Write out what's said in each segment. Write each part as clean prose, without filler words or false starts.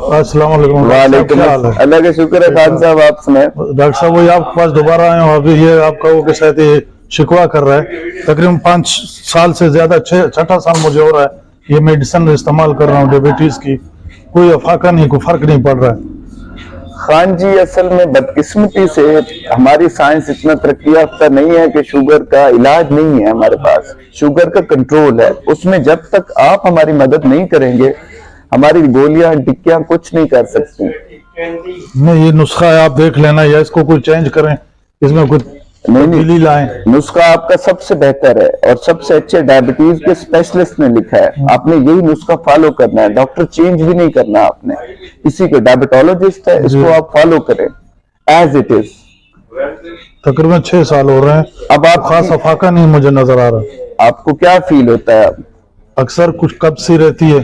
अस्सलाम वालेकुम। वालेकुम अस्सलाम। अल्लाह का शुक्र है खान साहब, आप सुनाए। डॉक्टर साहब वही आपके पास दोबारा आए हो। अभी ये आपका वो के साथ ये शिकवा कर रहा है, तकरीबन 5 साल से ज्यादा, छठा साल मुझे हो रहा है ये मेडिसिन इस्तेमाल कर रहा हूँ डायबिटीज की, कोई अफाका नहीं, कोई फर्क नहीं पड़ रहा है। खान जी, असल में बदकिस्मती से हमारी साइंस इतना तरक्की याफ्ता नहीं है कि शुगर का इलाज नहीं है हमारे पास, शुगर का कंट्रोल है। उसमें जब तक आप हमारी मदद नहीं करेंगे, हमारी गोलियां टिक्कियां कुछ नहीं कर सकती। नहीं, ये नुस्खा है, आप देख लेना, या इसको कोई चेंज करें, इसमें कुछ तब्दीली लाएं। नुस्खा आपका सबसे बेहतर है और सबसे अच्छे डायबिटीज के स्पेशलिस्ट ने लिखा है, आपने यही नुस्खा फॉलो करना है, डॉक्टर चेंज भी नहीं करना आपने, इसी के डायबिटोलॉजिस्ट है, इसको आप फॉलो करें एज इट इज। तकरीबन 6 साल हो रहे हैं, अब आप खास अफाका नहीं मुझे नजर आ रहा। आपको क्या फील होता है? अक्सर कुछ कब्ज सी रहती है,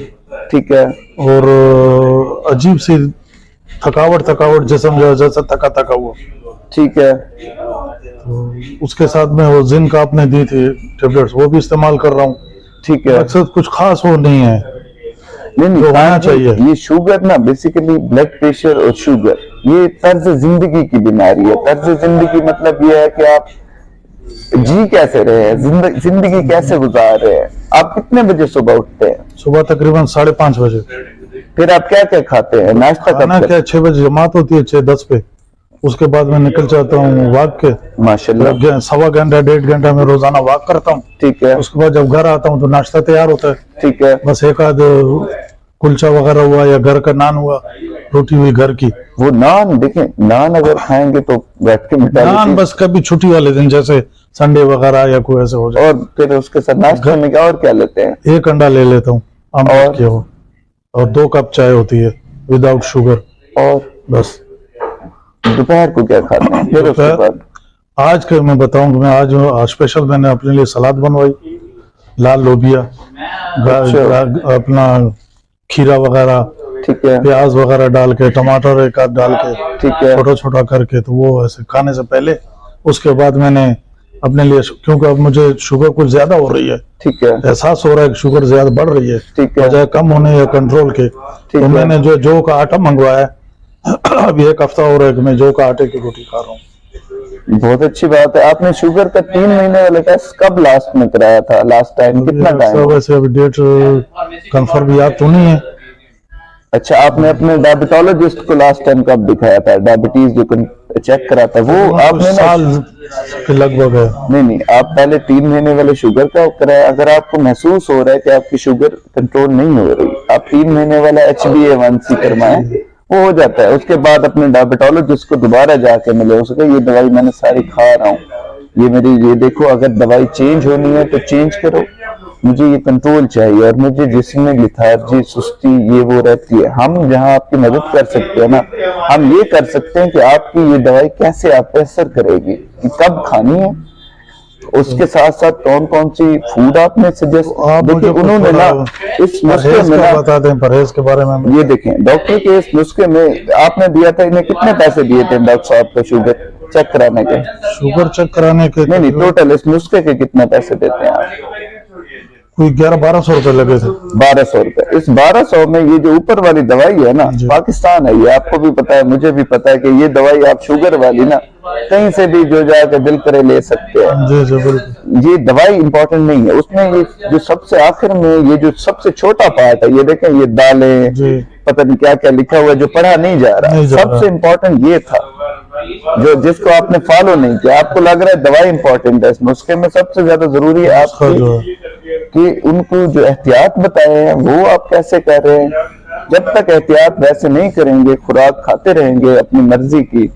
ठीक है, और अजीब सी थकावट जिस्म जैसा थका हुआ, ठीक है। तो उसके साथ में वो जिंक आपने दी थी टेबलेट्स, वो भी इस्तेमाल कर रहा हूँ, ठीक है। अक्सर कुछ खास वो नहीं है, नहीं तो होना चाहिए। ये शुगर ना बेसिकली ब्लड प्रेशर और शुगर ये तर्ज जिंदगी की बीमारी है। तर्ज जिंदगी मतलब ये है कि आप जी कैसे रहे हैं, जिंदगी कैसे गुजार रहे हैं। आप कितने बजे सुबह उठते हैं? सुबह तकरीबन 5:30 बजे। फिर आप क्या क्या खाते हैं? नाश्ता खाना क्या 6 बजे जमात होती है, 6:10 पे। उसके बाद मैं निकल जाता हूँ वॉक के, माशाल्लाह 1.25 घंटा 1.5 घंटा में रोजाना वॉक करता हूँ, ठीक है। उसके बाद जब घर आता हूँ तो नाश्ता तैयार होता है, ठीक है। बस एक आध कुलचा वगैरह हुआ या घर का नान हुआ, रोटी हुई घर की। वो नान देखें, नान अगर खाएंगे तो बैठ के नान बस कभी छुट्टी वाले दिन, जैसे संडे वगैरह या कोई ऐसे हो जाए। और फिर उसके साथ नाश्ते में क्या और क्या लेते हैं? 1 अंडा ले लेता हूँ और 2 कप चाय होती है विदाउट शुगर, और बस। दोपहर को क्या खाते हैं? फिर उसके बाद आज के मैं बताऊं कि मैं आज स्पेशल मैंने अपने लिए सलाद बनवाई, लाल लोबिया, अपना खीरा वगैरह, ठीक है, प्याज वगैरह डाल के, टमाटर एक आध डाल के, ठीक है, छोटा छोटा करके। तो वो ऐसे खाने से पहले, उसके बाद मैंने अपने लिए, क्योंकि अब मुझे शुगर कुछ ज्यादा हो रही है, ठीक है, एहसास हो रहा है कि शुगर ज्यादा बढ़ रही है, ठीक है, बजाय कम होने या कंट्रोल के, तो मैंने जौ का आटा मंगवाया है। अभी 1 हफ्ता हो रहा है कि मैं जौ का आटे की रोटी खा रहा हूँ। बहुत अच्छी बात है। आपने शुगर का 3 महीने वाला टेस्ट कब लास्ट में कराया था? लास्ट टाइम कितना टाइम? वैसे अभी डेट कंफर्म याद तो नहीं है। अच्छा, आपने अपने डायबिटोलॉजिस्ट को लास्ट टाइम कब दिखाया था? डायबिटीज जो चेक करा था वो आपने साल के लगभग है। नहीं, आप पहले 3 महीने वाले शुगर का कराया। अगर आपको महसूस हो रहा है कि आपकी शुगर कंट्रोल नहीं हो रही, आप 3 महीने वाला HbA1c करवाएं, वो हो जाता है। उसके बाद अपने डायबिटोलॉजिस्ट को दोबारा जाके मिले, उसको ये दवाई मैंने सारी खा रहा हूँ, ये मेरी, ये देखो, अगर दवाई चेंज होनी है तो चेंज करो, मुझे ये कंट्रोल चाहिए, और मुझे जिसमें लिथार्जी, सुस्ती, ये वो रहती है। हम जहाँ आपकी मदद कर सकते हैं ना, हम ये कर सकते हैं कि आपकी ये दवाई कैसे आप पे असर करेगी, कि कब खानी है, उसके साथ साथ कौन कौन सी फूड आपने सजेस्ट। देखिए उन्होंने ना इस नुस्खे में ना, बता दें परहेज के बारे में। ये देखें, डॉक्टर के इस नुस्खे में आपने दिया था, इन्हें कितने पैसे दिए थे डॉक्टर साहब को शुगर चेक कराने के? शुगर चेक कराने के नहीं, टोटल इस नुस्खे के कितने पैसे देते हैं आप? कोई 1100-1200 रुपए लगे थे। 1200 रुपए। इस 1200 में ये जो ऊपर वाली दवाई है ना, पाकिस्तान है ये, आपको भी पता है, मुझे भी पता है कि ये दवाई आप शुगर वाली ना कहीं से भी जो जाकर दिल करे ले सकते हैं। ये दवाई इंपॉर्टेंट नहीं है, उसमें ये जो सबसे आखिर में ये जो सबसे छोटा पार्ट है, ये देखें, ये दालें, पता नहीं क्या क्या लिखा हुआ है जो पढ़ा नहीं जा रहा। सबसे इम्पोर्टेंट ये था जो जिसको आपने फॉलो नहीं किया। आपको लग रहा है दवाई इंपॉर्टेंट है, उसके में सबसे ज्यादा जरूरी है आपकी कि उनको जो एहतियात बताए हैं वो आप कैसे कर रहे हैं। जब तक एहतियात वैसे नहीं करेंगे, खुराक खाते रहेंगे अपनी मर्जी की,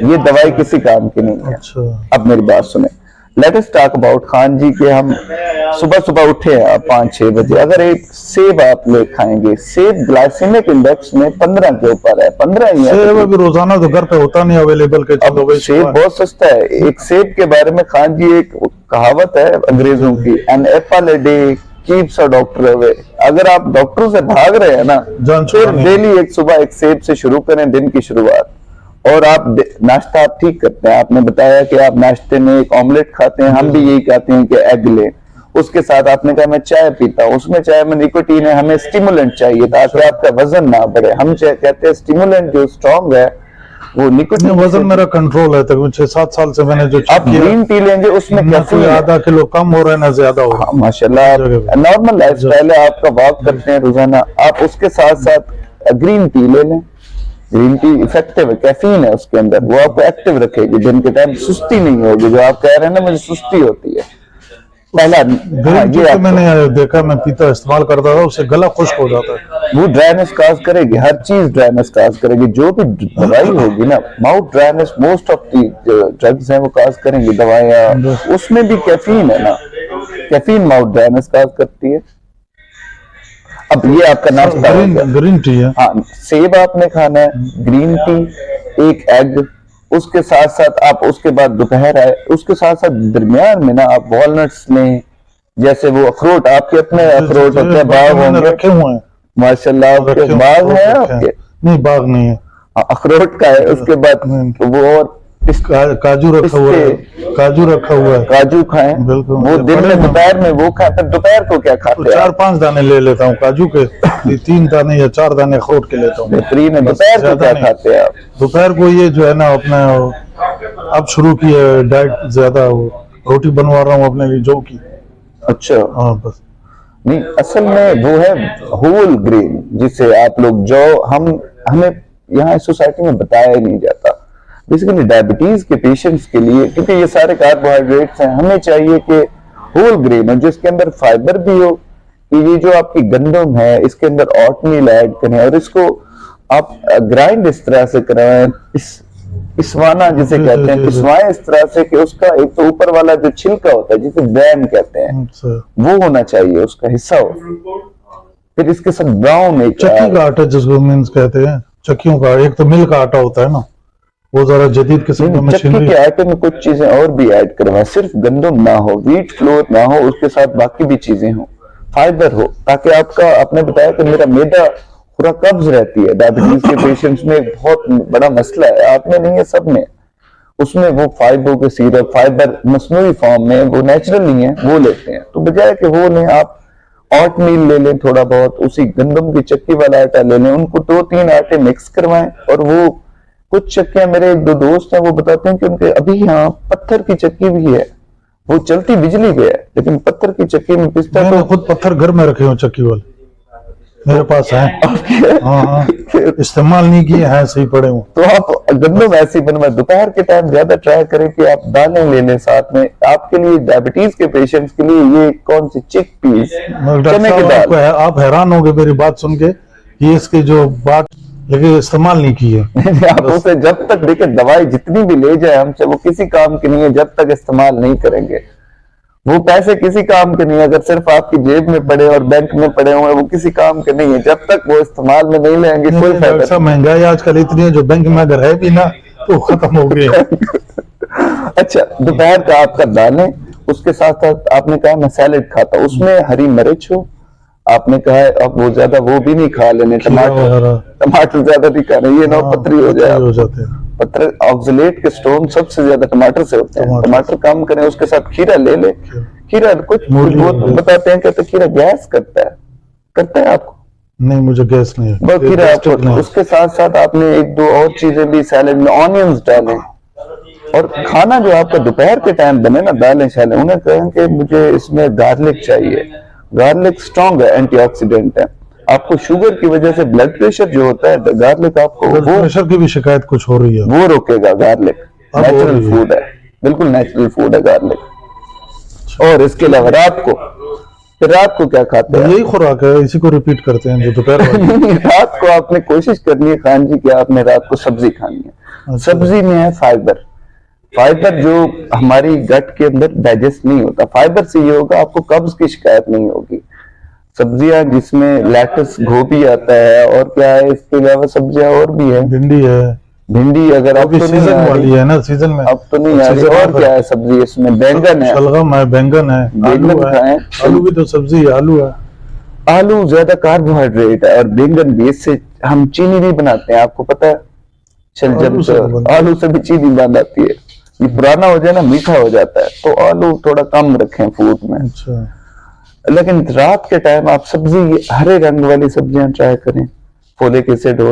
ये दवाई किसी काम की नहीं है। अब मेरी बात सुने, let us talk about Khan ji के। हम सुबह सुबह उठे हैं आप 5-6 बजे, अगर एक सेब आप ले खाएंगे, सेब ग्लाइसेमिक इंडेक्स में 15 के ऊपर है, 15 ही है। सेब अभी रोजाना तो घर पे होता नहीं अवेलेबल के, अब सेब बहुत सस्ता है। एक सेब के बारे में खान जी एक कहावत है अंग्रेजों की, an apple a day keeps a doctor away. अगर आप डॉक्टरों से भाग रहे हैं ना, फिर डेली एक सुबह एक सेब से शुरू करें दिन की शुरुआत। और आप नाश्ता आप ठीक करते हैं, आपने बताया कि आप नाश्ते में एक ऑमलेट खाते हैं, हम भी यही कहते हैं कि एग लें। उसके साथ आपने कहा मैं चाय पीता हूँ, उसमें चाय में निकोटीन है, हमें स्टिमुलेंट चाहिए ताकि आपका वजन ना बढ़े। हम कहते हैं स्टिमुलेंट जो स्ट्रॉन्ग है वो निकोटीन। वजन मेरा कंट्रोल है, तकरीबन 6-7 साल से मैंने जो आप ग्रीन टी लेंगे उसमें कैफीन है, आधा किलो कम हो रहा है ना ज्यादा हो रहा है। माशाल्लाह नॉर्मल लाइफस्टाइल है आपका, वॉक करते हैं रोजाना, आप उसके साथ साथ ग्रीन टी ले लें। ग्रीन टी इफेक्टिव है, कैफीन है उसके अंदर, वो आपको एक्टिव रखेगी, दिन के टाइम सुस्ती नहीं होगी। जो आप कह रहे हैं ना मुझे सुस्ती होती है, पहला ग्रीन टी तो मैंने देखा, मैं पीता इस्तेमाल करता था, उससे गला खुश्क हो जाता है। वो ड्राइनेस काज करेगी, हर चीज ड्राइनेस काज करेगी। जो भी दवाई होगी ना, mouth dryness most of the drugs हैं वो काज करेंगी, दवाइयाँ उसमें भी कैफीन है ना, कैफीन माउथ ड्राइनेस काज करती है। अब ये आपका नाश्ता ग्रीन टी है। हाँ, सेब आपने खाना है, ग्रीन टी, एक एग, उसके साथ साथ आप उसके बाद दोपहर आए, उसके साथ साथ दरमियान में ना आप वॉलनट्स लें, जैसे वो अखरोट, आपके अपने अखरोट होते हैं, बाग होंगे रखे हुए हैं माशाल्लाह, आपके बाग है आपके? नहीं बाग नहीं है, अखरोट का है। उसके बाद वो और काजू रखा हुआ है, काजू रखा हुआ है, काजू खाएं बिल्कुल। वो दिन में दोपहर में वो खाएं, फिर दोपहर को क्या खाते हैं? 4-5 दाने ले लेता हूँ काजू के, 3 दाने या 4 दाने अखरोट के लेता हूँ। बेहतरीन है। दोपहर को क्या खाते हैं आप? दोपहर को ये जो है ना अपना अब शुरू की है डाइट, ज्यादा रोटी बनवा रहा हूँ अपने लिए जौ की। अच्छा हाँ बस। नहीं, असल में वो है होल ग्रेन, जिसे आप लोग जौ, हमें यहाँ सोसाइटी में बताया ही नहीं जाता। बेसिकली डायबिटीज के पेशेंट्स के लिए, क्योंकि ये सारे कार्बोहाइड्रेट्स हैं, हमें चाहिए कि होल ग्रेन हो जिसके अंदर फाइबर भी हो, कि ये जो आपकी गंदम है इसके अंदर ओटमील ऐड करें और इसको आप ग्राइंड इस तरह से कराएं, पिसवाना जिसे कहते हैं, पिसवाएं इस तरह से कि उसका एक तो ऊपर वाला जो छिलका होता है जिसे ब्रैन कहते हैं वो होना चाहिए, उसका हिस्सा हो। फिर इसके साथ ब्राउन एक चक्की का आटा जिसको मीन्स कहते हैं, चक्कियों का, एक तो मिल का आटा होता है ना, वो जरा जदीद किस्म का चक्की के आटे में कुछ चीजें और भी ऐड करवाएं, सिर्फ गंदम ना हो, व्हीट फ्लोर ना हो, उसके साथ बाकी भी चीजें हो, फाइबर हो, ताकि आपका, आपने बताया कि मेरा मैदा पूरा कब्ज रहती है, डायबिटीज के पेशेंट्स में बहुत बड़ा मसला है, आप में नहीं है सब में, उसमें वो फाइबर के सिरप, फाइबर मसनूई फॉर्म में, वो नेचुरल नहीं है, वो लेते हैं। तो बजाय कि वो लें आप ऑट मील ले लें, थोड़ा बहुत उसी गंदम की चक्की वाला आटा ले लें, उनको 2-3 आटे मिक्स करवाएं। और वो कुछ चक्कियां, मेरे 1-2 दोस्त हैं वो बताते हैं कि उनके अभी यहाँ पत्थर की चक्की भी है, वो चलती बिजली पे है, लेकिन पत्थर की चक्की में पिसता। मैंने खुद पत्थर घर में रखे हो चक्की वाले, मेरे पास है। हाँ, इस्तेमाल नहीं किए हैं, सही पड़े हूँ। तो आप गंदम ऐसी बनवाए, दोपहर के टाइम ज्यादा ट्राई करें कि आप दालें ले लें साथ में। आपके लिए, डायबिटीज के पेशेंट्स के लिए ये कौन सी चिक पीस, चने की दाल। आप हैरान होंगे मेरी बात सुन के, ये इसके जो बात, लेकिन इस्तेमाल नहीं किए। आप उसे जब तक देखें, दवाई जितनी भी ले जाए हमसे, वो किसी काम की नहीं है जब तक इस्तेमाल नहीं करेंगे। वो पैसे किसी काम के नहीं है, अगर सिर्फ आपकी जेब में पड़े और बैंक में पड़े हुए, वो किसी काम के नहीं है जब तक वो इस्तेमाल में नहीं लेंगे। कोई फायदा। महंगाई आजकल इतनी है, जो बैंक में अगर है भी ना तो खत्म हो गई। अच्छा, दोपहर का आपका दालें, उसके साथ साथ आपने कहा मैं सैलेड खाता, उसमें हरी मिर्च हो, आपने कहा है अब वो ज्यादा वो भी नहीं खा लेने, टमाटर ज्यादा नहीं खाने, ये ना पथरी हो जाते हैं। पत्थर, ऑक्सलेट के स्टोन सबसे ज्यादा टमाटर से होते हैं, टमाटर कम करें, उसके साथ खीरा ले ले। खीरा कुछ बताते हैं कि खीरा गैस करता है आपको? नहीं, मुझे गैस नहीं है। वो खीरा आपको, उसके साथ साथ आपने 1-2 और चीजें भी सैलेड में, ऑनियंस डालें। और खाना जो आपका दोपहर के टाइम बने ना, दालें शालें, उन्हें कहें कि मुझे इसमें गार्लिक चाहिए। गार्लिक स्ट्रॉन्ग है, एंटीऑक्सीडेंट है। आपको शुगर की वजह से ब्लड प्रेशर जो होता है, गार्लिक आपको, वो प्रेशर की भी शिकायत कुछ हो रही है, वो रोकेगा। गार्लिक नेचुरल फूड है, बिल्कुल नेचुरल फूड है गार्लिक। और इसके अलावा रात को क्या खाते हैं? यही खुराक है, इसी को रिपीट करते हैं जो दोपहर रात को आपने कोशिश करनी है खान जी कि आपने रात को सब्जी खानी है। अच्छा। सब्जी में है फाइबर जो हमारी गट के अंदर डाइजेस्ट नहीं होता। फाइबर से ये होगा, आपको कब्ज की शिकायत नहीं होगी। सब्जियां जिसमें लेटस, गोभी आता है, और क्या है इसके अलावा सब्जियां और भी है, भिंडी अगर अब तो सीजन वाली है ना, सीजन में अब तो नहीं आ रही। और क्या है सब्जी इसमें? बैंगन है, शलगम है, बैंगन है, आलू भी तो सब्जी है, आलू है। आलू ज्यादा कार्बोहाइड्रेट है, और बैंगन भी, इससे हम चीनी भी बनाते हैं, आपको पता है? जब आलू से भी चीनी बन आती है। ये पुराना हो जाए ना, मीठा हो जाता है, तो आलू थोड़ा कम रखें फूड में। अच्छा। लेकिन रात के टाइम आप सब्जी हरे रंग वाली सब्जियां ट्राई करें, फोलिक एसिड हो